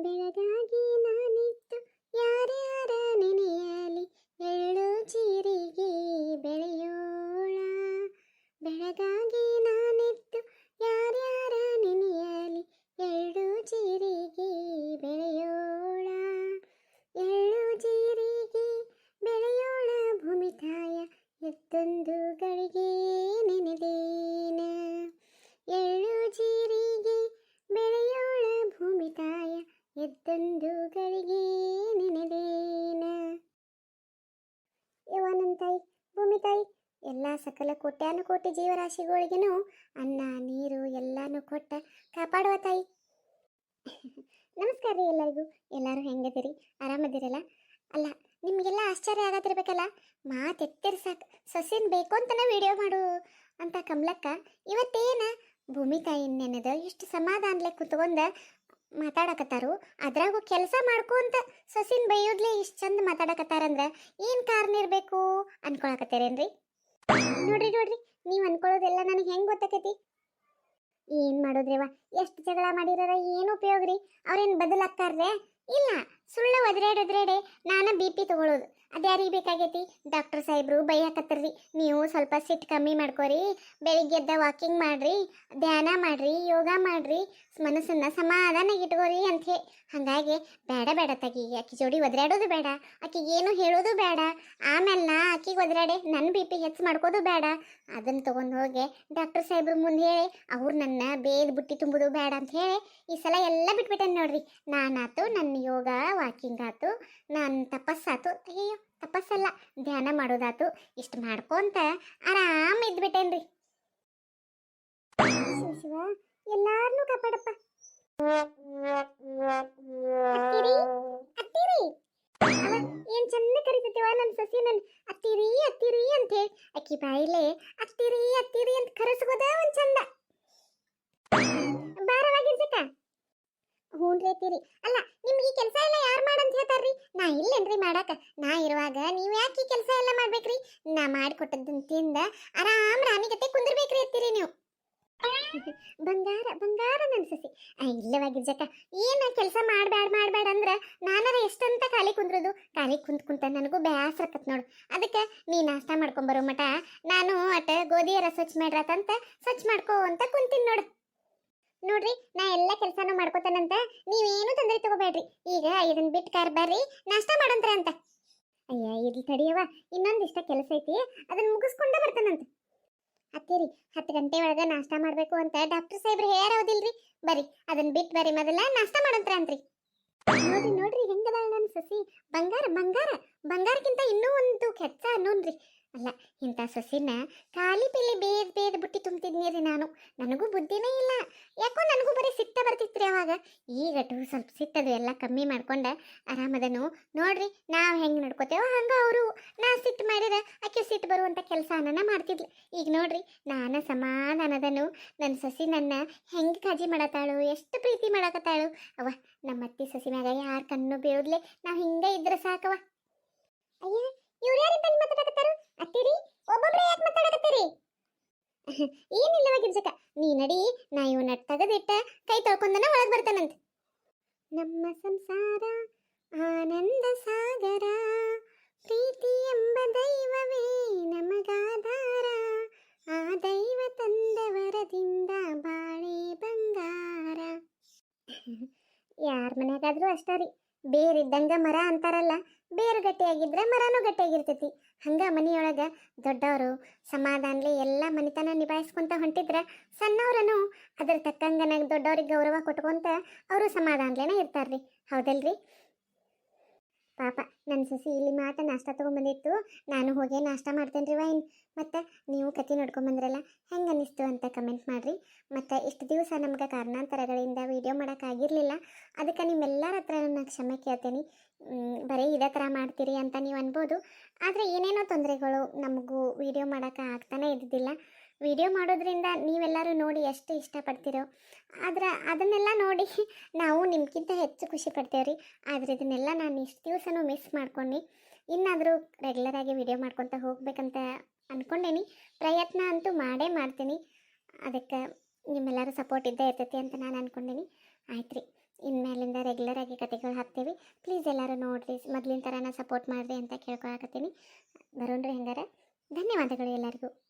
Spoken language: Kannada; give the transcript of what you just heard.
ಬೆಳಗಾಗಿ ನಾನಿತ್ತು ಯಾರ್ಯಾರ ನೆನೆಯಲಿ ಎಳ್ಳು ಜೀರಿಗೆ ಬೆಳೆಯೋಳ. ಬೆಳಗಾಗಿ ನಾನಿತ್ತು ಯಾರ್ಯಾರ ನೆನೆಯಲಿ ಎಳ್ಳು ಜೀರಿಗೆ ಬೆಳೆಯೋಳ. ಎಳ್ಳು ಜೀರಿಗೆ ಬೆಳೆಯೋಳ ಭೂಮಿ ತಾಯ ಎತ್ತೊಂದು ಗಳಿಗೆ ನೆನೆದೇನ. ಎಳ್ಳು ಜೀರಿಗೆ ಬೆಳೆಯೋಳ ಭೂಮಿ ತಾಯ ಎತ್ತೊಂದು ಗಳಿಗೆ ನೆನೆದೇನ. ಯವ್ವ ನನ್ನ ತಾಯಿ ಭೂಮಿ ತಾಯಿ ಎಲ್ಲ ಸಕಲ ಕೋಟ್ಯಾನುಕೋಟಿ ಜೀವರಾಶಿಗಳಿಗೂ ಅನ್ನ ನೀರು ಎಲ್ಲಾನು ಕೊಟ್ಟ ಕಾಪಾಡುವ ತಾಯಿ. ನಮಸ್ಕಾರ ರೀ ಎಲ್ಲರಿಗೂ. ಎಲ್ಲರೂ ಹೆಂಗದಿರಿ? ಆರಾಮದಿರಲ್ಲ? ಅಲ್ಲ, ನಿಮಗೆಲ್ಲ ಆಶ್ಚರ್ಯ ಆಗತ್ತಿರ್ಬೇಕಲ್ಲ, ಮಾತೆತ್ತಿರ್ ಸಾಕು ಸೊಸೆನ್ ಬೇಕು ಅಂತನ ವಿಡಿಯೋ ಮಾಡು ಅಂತ ಕಮಲಕ್ಕ ಇವತ್ತೇನ ಭೂಮಿ ತಾಯಿ ನೆನೆದ ಇಷ್ಟು ಸಮಾಧಾನಲೆ ಕುತ್ಕೊಂಡ ಮಾತಾಡಕತ್ತಾರು. ಅದ್ರಾಗೂ ಕೆಲಸ ಮಾಡ್ಕೊಂತ ಸೊಸಿನ್ ಬೈಯೋದ್ಲೆ ಇಷ್ಟು ಚಂದ ಮಾತಾಡಕತ್ತಾರಂದ್ರ ಏನು ಕಾರಣ ಇರಬೇಕು ಅನ್ಕೊಳಕತ್ತೀರೇನ್ರಿ? ನೋಡ್ರಿ ನೋಡ್ರಿ, ನೀವು ಅನ್ಕೊಳ್ಳೋದೆಲ್ಲ ನನಗೆ ಹೆಂಗೆ ಗೊತ್ತಾಕೈತಿ? ಏನು ಮಾಡೋದ್ರಿವ, ಎಷ್ಟು ಜಗಳ ಮಾಡಿರಾರ ಏನು ಉಪಯೋಗ ರೀ? ಅವ್ರೇನು ಬದಲಾಗ್ತಾರ್ರೆ? ಇಲ್ಲ, ಸುಳ್ಳು ಒದ್ರಾಡೆ ನಾನು ಬಿ ಪಿ ತಗೊಳ್ಳೋದು. ಅದ್ಯಾರಿಗೆ ಬೇಕಾಗೈತಿ? ಡಾಕ್ಟರ್ ಸಾಹೇಬ್ರು ಬೈಯಾಕತ್ತರ್ರಿ, ನೀವು ಸ್ವಲ್ಪ ಸಿಟ್ಟು ಕಮ್ಮಿ ಮಾಡ್ಕೋರಿ, ಬೆಳಿಗ್ಗೆ ಎದ್ದ ವಾಕಿಂಗ್ ಮಾಡ್ರಿ, ಧ್ಯಾನ ಮಾಡ್ರಿ, ಯೋಗ ಮಾಡ್ರಿ, ಮನಸ್ಸನ್ನ ಸಮಾಧಾನಾಗಿ ಇಟ್ಕೋರಿ ಅಂತ ಹೇಳಿ. ಹಾಗಾಗಿ ಬೇಡ ತಗಿ, ಆಕಿ ಜೋಡಿ ಒದ್ರಾಡೋದು ಬೇಡ, ಆಕಿಗೆ ಏನು ಹೇಳೋದು ಬೇಡ, ಆಮೇಲೆ ಆಕಿಗೆ ಒದ್ರಾಡೆ ನನ್ನ ಬಿ ಪಿ ಹೆಚ್ಚು ಮಾಡ್ಕೋದು ಬೇಡ. ಅದನ್ನು ತೊಗೊಂಡು ಹೋಗಿ ಡಾಕ್ಟರ್ ಸಾಹೇಬ್ರು ಮುಂದೆ ಹೇಳಿ ಅವ್ರು ನನ್ನ ಬೇದ್ ಬುಟ್ಟಿ ತುಂಬೋದು ಬೇಡ ಅಂತ ಹೇಳಿ ಈ ಸಲ ಎಲ್ಲ ಬಿಟ್ಬಿಟ್ಟೆ ನೋಡ್ರಿ. ನಾನಾತು, ನನ್ನ ಯೋಗ ವಾಕಿಂಗ್ ಆತು, ನಾನು ತಪಸ್ಸಾತು, ಅಯ್ಯೋ ತಪಸ್ಸಲ್ಲ ಧ್ಯಾನ ಮಾಡೋದಾತು, ಇಷ್ಟು ಮಾಡ್ಕೊಂತ ಆರಾಮ ಇದ್ಬಿಟ್ಟೇನ್ರಿ. ಶಿವ ಎಲ್ಲಾರನ್ನೂ ಕಾಪಾಡಪ್ಪ. ಅತ್ತಿರಿ ಅತ್ತಿರಿ ಅವ ಏನ್ ಚೆನ್ನ ಕರಿತೈತಿವ ನನ್ನ ಸಸಿ, ನನ್ ಅತ್ತಿರಿ ಅತ್ತಿರಿ ಅಂತ ಹೇಳಿ ಅಕ್ಕಿ ಬಾಯಿಲೆ ಅತ್ತಿರಿ ಅತ್ತಿರಿ ಅಂತ ಕರೆಸ್ಕೋದ ಒಂದ್ ಚಂದ ಭಾರವಾಗಿರ್ಸಕ. ಹ್ಞೂನ್ರಿ ಅತ್ತಿರಿ. ಅಲ್ಲ, ನಿಮ್ಗೆ ಈ ಕೆಲಸ ಎಲ್ಲ ಯಾರು ಮಾಡಂತ ಹೇಳ್ತಾರ್ರಿ? ನಾ ಇಲ್ಲೇನ್ರಿ ಮಾಡಾಕ? ನಾ ಇರುವಾಗ ನೀವು ಯಾಕೆ ಈ ಕೆಲಸ ಎಲ್ಲ ಮಾಡ್ಬೇಕ್ರಿ? ನಾ ಮಾಡಿಕೊಟ್ಟದ್ದನ್ನ ತಿಂದ ಆರಾಮ್ ರಾಣಿಗತೆ ಕುಂದಿರ್ಬೇಕ್ರಿ ಅತ್ತಿರಿ ನೀವು. ಬಂಗಾರ ಬಂಗಾರ ನನ್ನ ಸಸಿ. ಇಲ್ಲವಾಗಿರ್ಜಕ್ಕ, ಏನು ಕೆಲಸ ಮಾಡಬೇಡ ಅಂದ್ರೆ ನಾನಾರ ಎಷ್ಟಂತ ಖಾಲಿ ಕುಂದ್ರದು? ಖಾಲಿ ಕುಂತ ನನಗೂ ಬೇಸರಕತ್ ನೋಡು. ಅದಕ್ಕೆ ನೀ ನಾಷ್ಟ ಮಾಡ್ಕೊಂಬರೋ ಮಟ ನಾನು ಅಟ ಗೋಧಿಯರ ಸ್ವಚ್ಛ ಮಾಡ್ರಾತಂತ ಸ್ವಚ್ಛ ಮಾಡ್ಕೋ ಅಂತ ಕುಂತೀನಿ ನೋಡು. ನೋಡ್ರಿ, ನಾ ಎಲ್ಲ ಕೆಲಸನೂ ಮಾಡ್ಕೋತಾನಂತ ನೀವೇನು ತೊಂದರೆ ತಗೋಬೇಡ್ರಿ. ಈಗ ಇದನ್ನ ಬಿಟ್ಟು ಕಾರ್ ಬರ್ರಿ ನಾಷ್ಟ ಮಾಡಂತ್ರ ಅಂತ. ಅಯ್ಯ ಇರ್ಲಿ ತಡಿಯವ, ಇನ್ನೊಂದಿಷ್ಟ ಕೆಲಸ ಐತಿ, ಅದನ್ನ ಮುಗಿಸ್ಕೊಂಡ ಬರ್ತಾನಂತ. ಅತ್ತಿರಿ 10 ಗಂಟೆ ಒಳಗೆ ನಾಷ್ಟ ಮಾಡಬೇಕು ಅಂತ ಡಾಕ್ಟರ್ ಸಾಹೇಬ್ರು ಹೇಳೋದಿಲ್ರಿ. ಬರ್ರಿ ಅದನ್ನ ಬಿಟ್ಟು ಬರ್ರಿ, ಮೊದಲ ನಾಷ್ಟ ಮಾಡಂತ್ರ ಅಂತ್ರಿ. ನೋಡ್ರಿ ನೋಡ್ರಿ ಹೆಂಗದ ನನ್ನ ಸಸಿ, ಬಂಗಾರ ಬಂಗಾರ. ಬಂಗಾರಕ್ಕಿಂತ ಇನ್ನೂ ಒಂದು ಕೆಟ್ಟ ಅನ್ನೋನ್ರಿ. ಅಲ್ಲ, ಇಂಥ ಸೊಸಿನ ಖಾಲಿ ಪಿಲ್ಲಿ ಬೇದ್ ಬುಟ್ಟಿ ತುಂಬ್ತಿದ್ನಿ ರೀ ನಾನು. ನನಗೂ ಬುದ್ಧಿನೇ ಇಲ್ಲ, ಯಾಕೋ ನನಗೂ ಬರೀ ಸಿಟ್ಟ ಬರ್ತಿತ್ರಿ ಅವಾಗ. ಈಗಟು ಸ್ವಲ್ಪ ಸಿಟ್ಟದು ಎಲ್ಲ ಕಮ್ಮಿ ಮಾಡ್ಕೊಂಡ ಆರಾಮದನು. ನೋಡ್ರಿ, ನಾವು ಹೆಂಗೆ ನಡ್ಕೋತೇವೋ ಹಂಗೆ ಅವರು. ನಾ ಸಿಟ್ಟು ಮಾಡಿದ್ರೆ ಆಕೆ ಸಿಟ್ಟು ಬರುವಂಥ ಕೆಲಸನ ಮಾಡ್ತಿದ್ಲು. ಈಗ ನೋಡ್ರಿ, ನಾನು ಸಮಾಧಾನದನು. ನನ್ನ ಸಸಿ ನನ್ನ ಹೆಂಗೆ ಕಾಳಜಿ ಮಾಡತ್ತಾಳು, ಎಷ್ಟು ಪ್ರೀತಿ ಮಾಡಕತ್ತಾಳು. ಅವ ನಮ್ಮ ಅತ್ತಿ ಸಸಿ ಮ್ಯಾಗ ಯಾರು ಕಣ್ಣು ಬೀಳೋದ್ಲೆ ನಾವು ಹಿಂಗೆ ಇದ್ರೆ ಸಾಕವ. ಅಯ್ಯ, ಇವ್ರು ಯಾರಿದ್ದಲ್ಲಿ ಮಾತಾಡಕತ್ತಾರು? ಅತ್ತಿರಿ ಒಬ್ಬೊಬ್ರೆ ಯಾಕೆ ಮಾತಾಡಕತ್ತೀರಿ? ಏನಿಲ್ಲವಾಗಿರ್ಸಕ, ನೀ ನಡಿ, ನಾ ಇವನ್ನ ತೆಗೆದಿಟ್ಟ ಕೈ ತೊಳ್ಕೊಂಡನ ಒಳಗೆ ಬರ್ತಾನಂತ. ನಮ್ಮ ಸಂಸಾರ ಆನಂದ ಸಾಗರ, ಪ್ರೀತಿ ಎಂಬ ದೈವವೇ ನಮಗಾಧಾರ, ಆ ದೈವ ತಂದ ವರದಿಂದ ಬಾಳೆ ಬಂಗಾರ. ಯಾರ ಮನ್ಯಾಗಾದ್ರೂ ಅಷ್ಟ ರೀ, ಬೇರಿದ್ದಂಗ ಮರ ಅಂತಾರಲ್ಲ, ಬೇರು ಗಟ್ಟಿಯಾಗಿದ್ರೆ ಮರನೂ ಗಟ್ಟಿಯಾಗಿರ್ತೈತಿ. ಹಂಗ ಮನೆಯೊಳಗ ದೊಡ್ಡವರು ಸಮಾಧಾನಲೆ ಎಲ್ಲ ಮನಿತನ ನಿಭಾಯಿಸ್ಕೊಂತ ಹೊಂಟಿದ್ರ ಸಣ್ಣವ್ರನು ಅದ್ರ ತಕ್ಕಂಗನಾಗ ದೊಡ್ಡವ್ರಿಗೆ ಗೌರವ ಕೊಟ್ಕೊಂತ ಅವರು ಸಮಾಧಾನಲೇನ ಇರ್ತಾರ್ರಿ. ಹೌದಲ್ರಿ? ಪಾಪ ನನ್ನ ಸಸಿ ಇಲ್ಲಿ ಮಾಟ ನಾಷ್ಟ ತೊಗೊಂಬಂದಿತ್ತು, ನಾನು ಹೋಗಿ ನಾಷ್ಟ ಮಾಡ್ತೇನೆ ರೀ ವೈನ್. ಮತ್ತು ನೀವು ಕತೆ ನೋಡ್ಕೊಂಬಂದ್ರಲ್ಲ, ಹೆಂಗೆ ಅನ್ನಿಸ್ತು ಅಂತ ಕಮೆಂಟ್ ಮಾಡಿರಿ. ಮತ್ತು ಇಷ್ಟು ದಿವಸ ನಮ್ಗೆ ಕಾರಣಾಂತರಗಳಿಂದ ವೀಡಿಯೋ ಮಾಡೋಕ್ಕಾಗಿರಲಿಲ್ಲ, ಅದಕ್ಕೆ ನಿಮ್ಮೆಲ್ಲರ ಹತ್ರ ನಾನು ಕ್ಷಮೆ ಕೇಳ್ತೀನಿ. ಬರೀ ಇದೇ ಥರ ಮಾಡ್ತೀರಿ ಅಂತ ನೀವು ಅನ್ಬೋದು, ಆದರೆ ಏನೇನೋ ತೊಂದರೆಗಳು ನಮಗೂ ವೀಡಿಯೋ ಮಾಡೋಕ್ಕೆ ಆಗ್ತಾನೆ ಇದ್ದಿದ್ದಿಲ್ಲ. ವಿಡಿಯೋ ಮಾಡೋದ್ರಿಂದ ನೀವೆಲ್ಲರೂ ನೋಡಿ ಎಷ್ಟು ಇಷ್ಟಪಡ್ತೀರೋ, ಆದ್ರೆ ಅದನ್ನೆಲ್ಲ ನೋಡಿ ನಾವು ನಿಮ್ಗಿಂತ ಹೆಚ್ಚು ಖುಷಿ ಪಡ್ತೇವೆ ರೀ. ಆದರೆ ಇದನ್ನೆಲ್ಲ ನಾನು ಇಷ್ಟು ದಿವಸನೂ ಮಿಸ್ ಮಾಡ್ಕೊಂಡು ಇನ್ನಾದರೂ ರೆಗ್ಯುಲರಾಗಿ ವಿಡಿಯೋ ಮಾಡ್ಕೊತ ಹೋಗ್ಬೇಕಂತ ಅಂದ್ಕೊಂಡೇನಿ. ಪ್ರಯತ್ನ ಅಂತೂ ಮಾಡೇ ಮಾಡ್ತೀನಿ, ಅದಕ್ಕೆ ನಿಮ್ಮೆಲ್ಲರೂ ಸಪೋರ್ಟ್ ಇದ್ದೇ ಇರ್ತೈತಿ ಅಂತ ನಾನು ಅಂದ್ಕೊಂಡೀನಿ. ಆಯ್ತು ರೀ, ಇನ್ಮೇಲಿಂದ ರೆಗ್ಯುಲರಾಗಿ ನೋಡ್ರಿ, ಮೊದಲಿನ ಥರನ ಸಪೋರ್ಟ್ ಮಾಡಿರಿ ಅಂತ ಕೇಳ್ಕೊಳಕತ್ತೀನಿ. ಬರೋಣ್ರಿ ಹಂಗಾರೆ. ಧನ್ಯವಾದಗಳು ಎಲ್ಲರಿಗೂ.